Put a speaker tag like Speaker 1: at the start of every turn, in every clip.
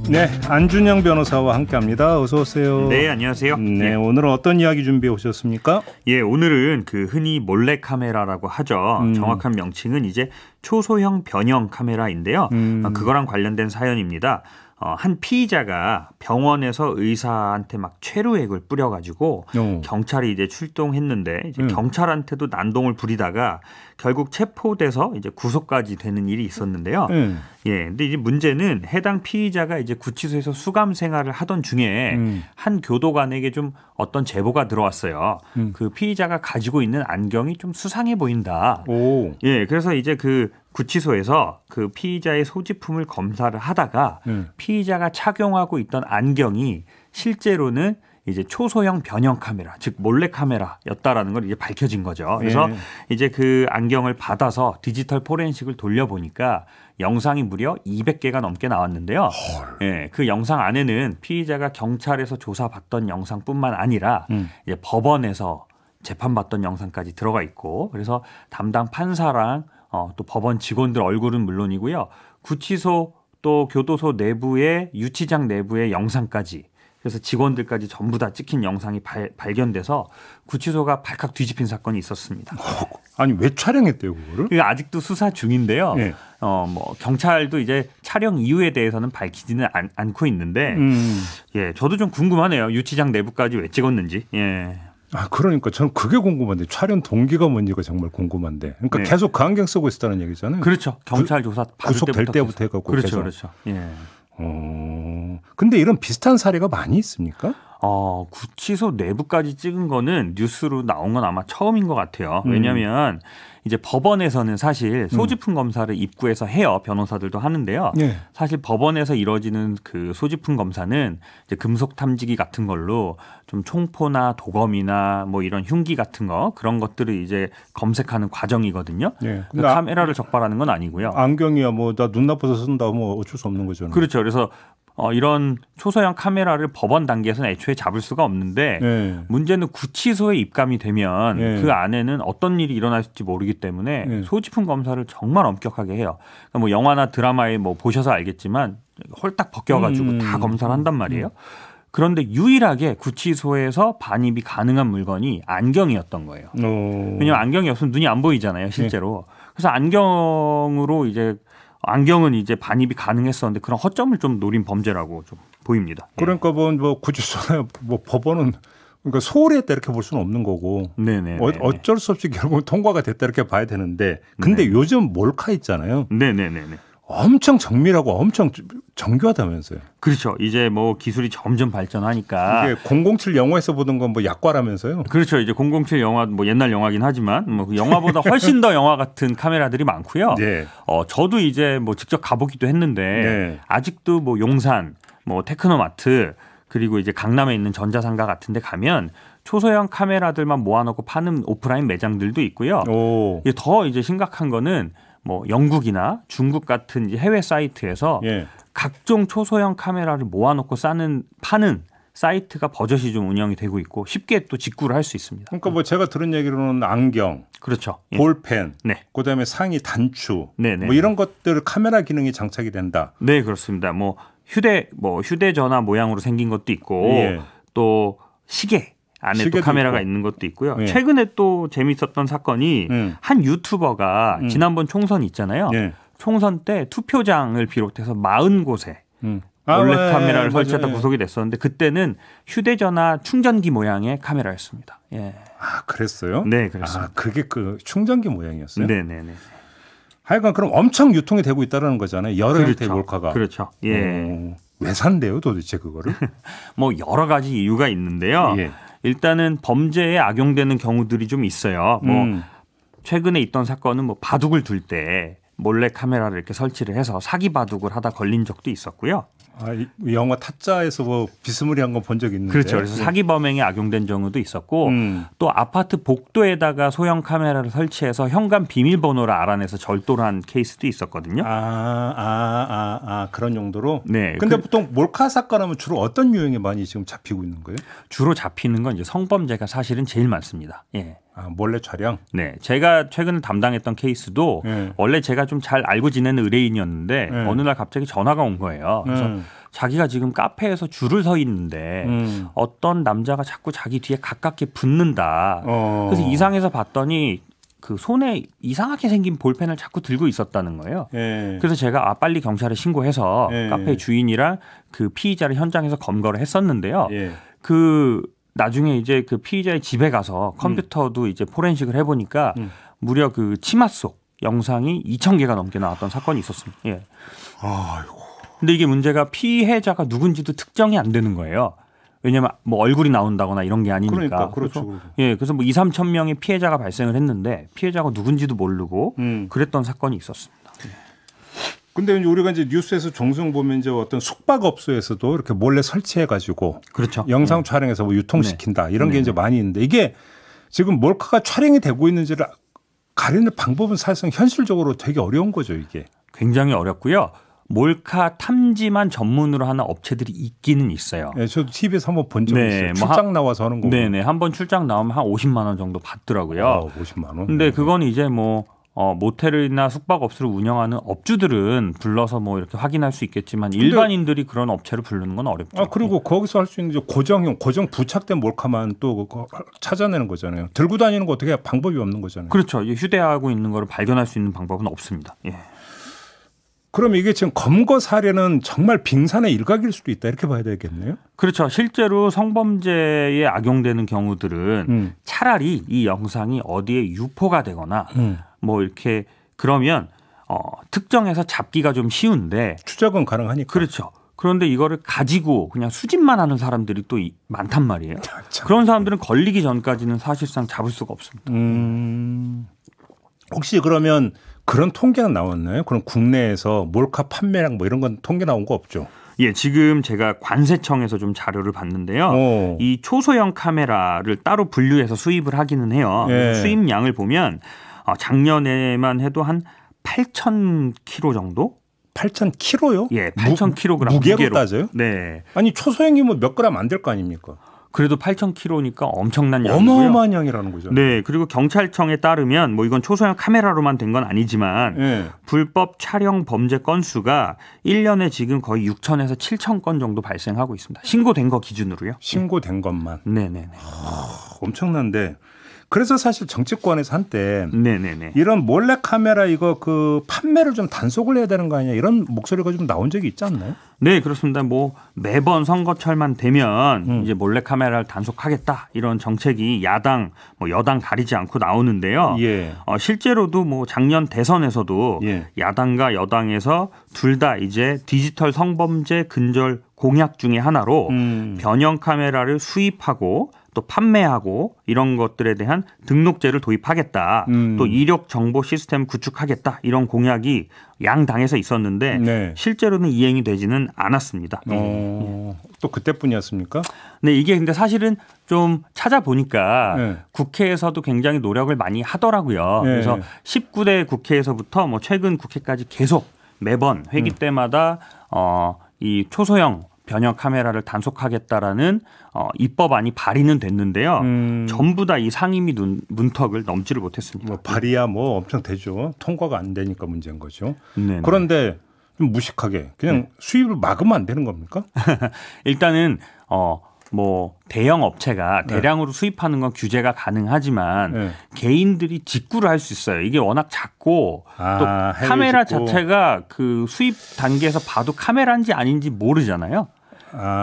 Speaker 1: 네, 안준영 변호사와 함께합니다. 어서 오세요.
Speaker 2: 네, 안녕하세요.
Speaker 1: 네,
Speaker 2: 예.
Speaker 1: 오늘은 어떤 이야기 준비해 오셨습니까?
Speaker 2: 예, 오늘은 그 흔히 몰래 카메라라고 하죠. 정확한 명칭은 이제 초소형 변형 카메라인데요. 그거랑 관련된 사연입니다. 한 피의자가 병원에서 의사한테 막 최루액을 뿌려가지고 경찰이 이제 출동했는데 이제 경찰한테도 난동을 부리다가 결국 체포돼서 이제 구속까지 되는 일이 있었는데요. 예, 근데 이제 문제는 해당 피의자가 이제 구치소에서 수감 생활을 하던 중에 한 교도관에게 좀 어떤 제보가 들어왔어요. 그 피의자가 가지고 있는 안경이 좀 수상해 보인다.
Speaker 1: 오.
Speaker 2: 예, 그래서 이제 그 구치소에서 그 피의자의 소지품을 검사를 하다가 피의자가 착용하고 있던 안경이 실제로는 이제 초소형 변형 카메라, 즉 몰래 카메라였다라는 걸 이제 밝혀진 거죠. 그래서 이제 그 안경을 받아서 디지털 포렌식을 돌려보니까 영상이 무려 200개가 넘게 나왔는데요. 예, 그 영상 안에는 피의자가 경찰에서 조사받던 영상뿐만 아니라 이제 법원에서 재판받던 영상까지 들어가 있고, 그래서 담당 판사랑 또 법원 직원들 얼굴은 물론이고요. 구치소 또 교도소 내부의 유치장 내부의 영상까지, 그래서 직원들까지 전부 다 찍힌 영상이 발견돼서 구치소가 발칵 뒤집힌 사건이 있었습니다.
Speaker 1: 아니 왜 촬영했대요 그거를?
Speaker 2: 그게 아직도 수사 중인데요.
Speaker 1: 네.
Speaker 2: 뭐 경찰도 이제 촬영 이유에 대해서는 밝히지는 않고 있는데, 예, 저도 좀 궁금하네요. 유치장 내부까지 왜 찍었는지. 예.
Speaker 1: 아, 그러니까 저는 그게 궁금한데 촬영 동기가 뭔지가 정말 궁금한데. 그러니까
Speaker 2: 네.
Speaker 1: 계속 그 안경 쓰고 있었다는 얘기잖아요.
Speaker 2: 그렇죠. 경찰 조사 받을
Speaker 1: 구속될 때부터 해갖고
Speaker 2: 그렇죠,
Speaker 1: 계속.
Speaker 2: 그렇죠. 예.
Speaker 1: 근데 이런 비슷한 사례가 많이 있습니까?
Speaker 2: 구치소 내부까지 찍은 거는 뉴스로 나온 건 아마 처음인 것 같아요. 왜냐하면 이제 법원에서는 사실 소지품 검사를 입구에서 해요. 변호사들도 하는데요.
Speaker 1: 네.
Speaker 2: 사실 법원에서 이루어지는 그 소지품 검사는 이제 금속 탐지기 같은 걸로 좀 총포나 도검이나 뭐 이런 흉기 같은 거, 그런 것들을 이제 검색하는 과정이거든요.
Speaker 1: 네.
Speaker 2: 근데 카메라를 적발하는 건 아니고요.
Speaker 1: 안경이야 뭐 나 눈 나빠서 쓴다 뭐 어쩔 수 없는 거죠.
Speaker 2: 그렇죠. 그래서 이런 초소형 카메라를 법원 단계에서는 애초에 잡을 수가 없는데, 문제는 구치소에 입감이 되면 그 안에는 어떤 일이 일어날지 모르기 때문에 소지품 검사를 정말 엄격하게 해요. 그러니까 뭐 영화나 드라마에 뭐 보셔서 알겠지만 홀딱 벗겨가지고 다 검사를 한단 말이에요. 그런데 유일하게 구치소에서 반입이 가능한 물건이 안경이었던 거예요. 왜냐하면 안경이 없으면 눈이 안 보이잖아요, 실제로. 그래서 안경은 이제 반입이 가능했었는데 그런 허점을 좀 노린 범죄라고 좀 보입니다.
Speaker 1: 그러니까 뭐 구치소나 뭐 법원은 그러니까 소홀히 했다 이렇게 볼 수는 없는 거고.
Speaker 2: 네네.
Speaker 1: 어쩔 수 없이 결국 통과가 됐다 이렇게 봐야 되는데, 근데 요즘 몰카 있잖아요.
Speaker 2: 네네네.
Speaker 1: 엄청 정밀하고 엄청 정교하다면서요.
Speaker 2: 그렇죠. 이제 뭐 기술이 점점 발전하니까.
Speaker 1: 이게 007 영화에서 보던 건 뭐 약과라면서요.
Speaker 2: 그렇죠. 이제 007 영화 뭐 옛날 영화긴 하지만 뭐 그 영화보다 훨씬 더 영화 같은 카메라들이 많고요.
Speaker 1: 네.
Speaker 2: 저도 이제 뭐 직접 가보기도 했는데 아직도 뭐 용산, 뭐 테크노마트, 그리고 이제 강남에 있는 전자상가 같은 데 가면 초소형 카메라들만 모아놓고 파는 오프라인 매장들도 있고요. 더 이제 심각한 거는 뭐 영국이나 중국 같은 이제 해외 사이트에서 각종 초소형 카메라를 모아놓고 파는 사이트가 버젓이 좀 운영이 되고 있고 쉽게 또 직구를 할 수 있습니다.
Speaker 1: 그러니까 뭐 제가 들은 얘기로는 안경,
Speaker 2: 그렇죠,
Speaker 1: 볼펜, 그다음에 상의 단추,
Speaker 2: 네네.
Speaker 1: 뭐 이런 것들 카메라 기능이 장착이 된다.
Speaker 2: 네, 그렇습니다. 뭐 휴대전화 모양으로 생긴 것도 있고 또 시계 안에 또 카메라가 있는 것도 있고요. 최근에 또 재밌었던 사건이 한 유튜버가 지난번 총선 있잖아요. 총선 때 투표장을 비롯해서 40곳에 몰래 카메라를 설치했다 구속이 됐었는데, 그때는 휴대전화 충전기 모양의 카메라였습니다. 예.
Speaker 1: 아, 그랬어요?
Speaker 2: 네, 그렇습니다.
Speaker 1: 아, 그게 그 충전기 모양이었어요?
Speaker 2: 네네네.
Speaker 1: 하여간 그럼 엄청 유통이 되고 있다는 거잖아요. 여러 형태의 몰카가.
Speaker 2: 그렇죠. 예.
Speaker 1: 왜 산대요, 도대체 그거를?
Speaker 2: 뭐 여러 가지 이유가 있는데요. 일단은 범죄에 악용되는 경우들이 좀 있어요. 뭐 최근에 있던 사건은 뭐 바둑을 둘 때 몰래 카메라를 이렇게 설치를 해서 사기 바둑을 하다 걸린 적도 있었고요.
Speaker 1: 영화 타짜에서 뭐 비스무리한 거 본 적 있는데.
Speaker 2: 그렇죠. 그래서 사기 범행에 악용된 경우도 있었고, 또 아파트 복도에다가 소형 카메라를 설치해서 현관 비밀번호를 알아내서 절도를 한 케이스도 있었거든요.
Speaker 1: 그런 용도로.
Speaker 2: 네.
Speaker 1: 근데 보통 몰카 사건하면 주로 어떤 유형이 많이 지금 잡히고 있는 거예요?
Speaker 2: 주로 잡히는 건 이제 성범죄가 사실은 제일 많습니다. 예.
Speaker 1: 몰래 촬영?
Speaker 2: 네. 제가 최근에 담당했던 케이스도 원래 제가 좀 잘 알고 지내는 의뢰인이었는데 어느 날 갑자기 전화가 온 거예요. 그래서 자기가 지금 카페에서 줄을 서 있는데 어떤 남자가 자꾸 자기 뒤에 가깝게 붙는다. 그래서 이상해서 봤더니 그 손에 이상하게 생긴 볼펜을 자꾸 들고 있었다는 거예요. 그래서 제가 빨리 경찰에 신고해서 카페 주인이랑 그 피의자를 현장에서 검거를 했었는데요. 그 나중에 이제 그 피의자의 집에 가서 컴퓨터도 이제 포렌식을 해보니까 무려 그 치마 속 영상이 2,000개가 넘게 나왔던 사건이 있었습니다. 예.
Speaker 1: 아이고.
Speaker 2: 근데 이게 문제가 피해자가 누군지도 특정이 안 되는 거예요. 왜냐하면 뭐 얼굴이 나온다거나 이런 게 아니니까.
Speaker 1: 그러니까 그렇죠.
Speaker 2: 그래서 뭐 2, 3천 명의 피해자가 발생을 했는데 피해자가 누군지도 모르고 그랬던 사건이 있었습니다.
Speaker 1: 근데 우리가 이제 뉴스에서 종종 보면 이제 어떤 숙박업소에서도 이렇게 몰래 설치해가지고
Speaker 2: 그렇죠.
Speaker 1: 영상 촬영해서 뭐 유통시킨다 이런 게 이제 많이 있는데 이게 지금 몰카가 촬영이 되고 있는지를 가리는 방법은 사실상 현실적으로 되게 어려운 거죠, 이게.
Speaker 2: 굉장히 어렵고요. 몰카 탐지만 전문으로 하는 업체들이 있기는 있어요.
Speaker 1: 네, 저도 TV에서 한번 본 적이 있어요. 출장 나와서 하는 거.
Speaker 2: 네네. 한번 출장 나오면 한 50만 원 정도 받더라고요.
Speaker 1: 50만 원.
Speaker 2: 근데 그건 이제 뭐 모텔이나 숙박업소를 운영하는 업주들은 불러서 뭐 이렇게 확인할 수 있겠지만 일반인들이 그런 업체를 부르는 건 어렵죠.
Speaker 1: 그리고 거기서 할 수 있는 이제 고정 부착된 몰카만 또 찾아내는 거잖아요. 들고 다니는 거 어떻게 방법이 없는 거잖아요.
Speaker 2: 그렇죠. 휴대하고 있는 거를 발견할 수 있는 방법은 없습니다. 예.
Speaker 1: 그럼 이게 지금 검거 사례는 정말 빙산의 일각일 수도 있다 이렇게 봐야 되겠네요.
Speaker 2: 그렇죠. 실제로 성범죄에 악용되는 경우들은 차라리 이 영상이 어디에 유포가 되거나 뭐 이렇게 그러면 특정해서 잡기가 좀 쉬운데
Speaker 1: 추적은 가능하니까.
Speaker 2: 그렇죠. 그런데 이거를 가지고 그냥 수집만 하는 사람들이 또 많단 말이에요. 그런 사람들은 걸리기 전까지는 사실상 잡을 수가 없습니다.
Speaker 1: 혹시 그러면 그런 통계는 나왔나요? 그럼 국내에서 몰카 판매량 뭐 이런 건 통계 나온 거 없죠?
Speaker 2: 예, 지금 제가 관세청에서 좀 자료를 봤는데요. 이 초소형 카메라를 따로 분류해서 수입을 하기는 해요. 수입량을 보면 작년에만 해도 한 8,000kg 정도?
Speaker 1: 8,000kg요?
Speaker 2: 예, 8,000kg
Speaker 1: 무게로 따져요?
Speaker 2: 네.
Speaker 1: 아니 초소형이면 몇 그램 안 될 거 아닙니까?
Speaker 2: 그래도 8,000kg니까 엄청난 양이고요.
Speaker 1: 어마어마한 양이라는 거죠.
Speaker 2: 네, 그리고 경찰청에 따르면 뭐 이건 초소형 카메라로만 된 건 아니지만 불법 촬영 범죄 건수가 1년에 지금 거의 6,000에서 7,000건 정도 발생하고 있습니다. 신고된 거 기준으로요.
Speaker 1: 신고된 것만.
Speaker 2: 네네네.
Speaker 1: 엄청난데. 그래서 사실 정치권에서 한때
Speaker 2: 네네네.
Speaker 1: 이런 몰래 카메라 이거 그 판매를 좀 단속을 해야 되는 거 아니냐 이런 목소리가 좀 나온 적이 있지 않나요?
Speaker 2: 네, 그렇습니다. 뭐 매번 선거철만 되면 이제 몰래 카메라를 단속하겠다 이런 정책이 야당 뭐 여당 가리지 않고 나오는데요. 실제로도 뭐 작년 대선에서도 야당과 여당에서 둘 다 이제 디지털 성범죄 근절 공약 중에 하나로 변형 카메라를 수입하고 또 판매하고 이런 것들에 대한 등록제를 도입하겠다. 또 이력 정보 시스템 구축하겠다. 이런 공약이 양 당에서 있었는데 실제로는 이행이 되지는 않았습니다.
Speaker 1: 또 그때뿐이었습니까?
Speaker 2: 네, 이게 근데 사실은 좀 찾아보니까 국회에서도 굉장히 노력을 많이 하더라고요. 그래서 19대 국회에서부터 뭐 최근 국회까지 계속 매번 회기 때마다 이 초소형 변형 카메라를 단속하겠다라는 입법안이 발의는 됐는데요. 전부 다 이 상임위 문턱을 넘지를 못했습니다.
Speaker 1: 뭐 발의야 뭐 엄청 되죠. 통과가 안 되니까 문제인 거죠.
Speaker 2: 네네.
Speaker 1: 그런데 좀 무식하게 그냥 수입을 막으면 안 되는 겁니까?
Speaker 2: 일단은 뭐 대형 업체가 대량으로 수입하는 건 규제가 가능하지만 개인들이 직구를 할 수 있어요. 이게 워낙 작고 또 카메라 직구. 자체가 그 수입 단계에서 봐도 카메라인지 아닌지 모르잖아요.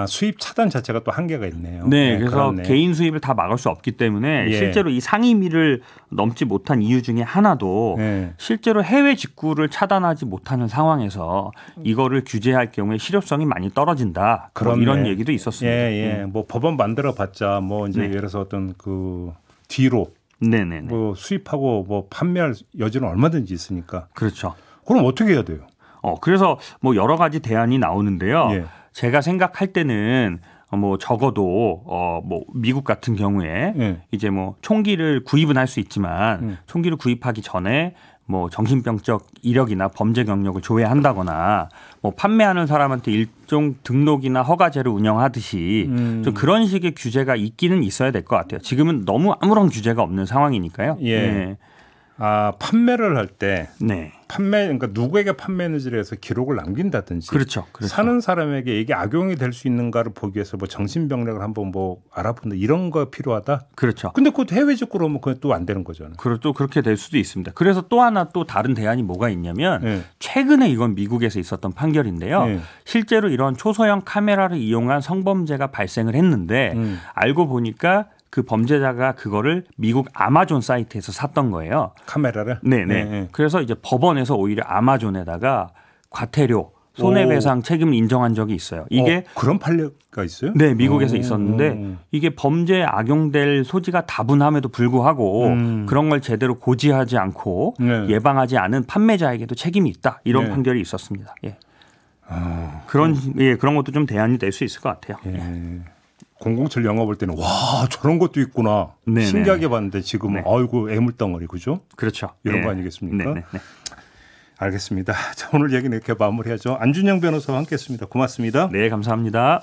Speaker 1: 수입 차단 자체가 또 한계가 있네요.
Speaker 2: 네, 그래서 그렇네. 개인 수입을 다 막을 수 없기 때문에 실제로 이 상임위를 넘지 못한 이유 중에 하나도 실제로 해외 직구를 차단하지 못하는 상황에서 이거를 규제할 경우에 실효성이 많이 떨어진다. 뭐 이런 얘기도 있었습니다.
Speaker 1: 뭐 법원 만들어봤자 뭐 이제 예를 들어서 어떤 그 뒤로 뭐 수입하고 뭐 판매할 여지는 얼마든지 있으니까.
Speaker 2: 그렇죠.
Speaker 1: 그럼 어떻게 해야 돼요?
Speaker 2: 그래서 뭐 여러 가지 대안이 나오는데요. 제가 생각할 때는 뭐 적어도 뭐 미국 같은 경우에 이제 뭐 총기를 구입은 할 수 있지만 총기를 구입하기 전에 뭐 정신병적 이력이나 범죄 경력을 조회한다거나 뭐 판매하는 사람한테 일종 등록이나 허가제를 운영하듯이 좀 그런 식의 규제가 있기는 있어야 될 것 같아요. 지금은 너무 아무런 규제가 없는 상황이니까요.
Speaker 1: 판매를 할 때
Speaker 2: 네.
Speaker 1: 그러니까 누구에게 판매했는지를 해서 기록을 남긴다든지
Speaker 2: 그렇죠.
Speaker 1: 사는 사람에게 이게 악용이 될 수 있는가를 보기 위해서 뭐 정신병력을 한번 뭐 알아본다 이런 거 필요하다.
Speaker 2: 그렇죠.
Speaker 1: 근데 그것도 해외 직구로 하면 그건 또 안 되는 거잖아요.
Speaker 2: 또 그렇게 될 수도 있습니다. 그래서 또 하나 또 다른 대안이 뭐가 있냐면
Speaker 1: 네.
Speaker 2: 최근에 이건 미국에서 있었던 판결인데요.
Speaker 1: 네.
Speaker 2: 실제로 이런 초소형 카메라를 이용한 성범죄가 발생을 했는데 알고 보니까 그 범죄자가 그거를 미국 아마존 사이트에서 샀던 거예요.
Speaker 1: 카메라를?
Speaker 2: 네네. 네. 그래서 이제 법원에서 오히려 아마존에다가 과태료, 손해배상 책임을 인정한 적이 있어요. 이게
Speaker 1: 그런 판례가 있어요?
Speaker 2: 네, 미국에서 있었는데 이게 범죄에 악용될 소지가 다분함에도 불구하고 그런 걸 제대로 고지하지 않고 예방하지 않은 판매자에게도 책임이 있다. 이런 판결이 있었습니다. 예. 그런 것도 좀 대안이 될 수 있을 것 같아요. 예.
Speaker 1: 007 영화 볼 때는 와 저런 것도 있구나 네네. 신기하게 봤는데 지금은 아이고 애물덩어리 그죠?
Speaker 2: 그렇죠.
Speaker 1: 이런 거 아니겠습니까? 알겠습니다. 자, 오늘 얘기는 이렇게 마무리하죠. 안준영 변호사와 함께했습니다. 고맙습니다.
Speaker 2: 네, 감사합니다.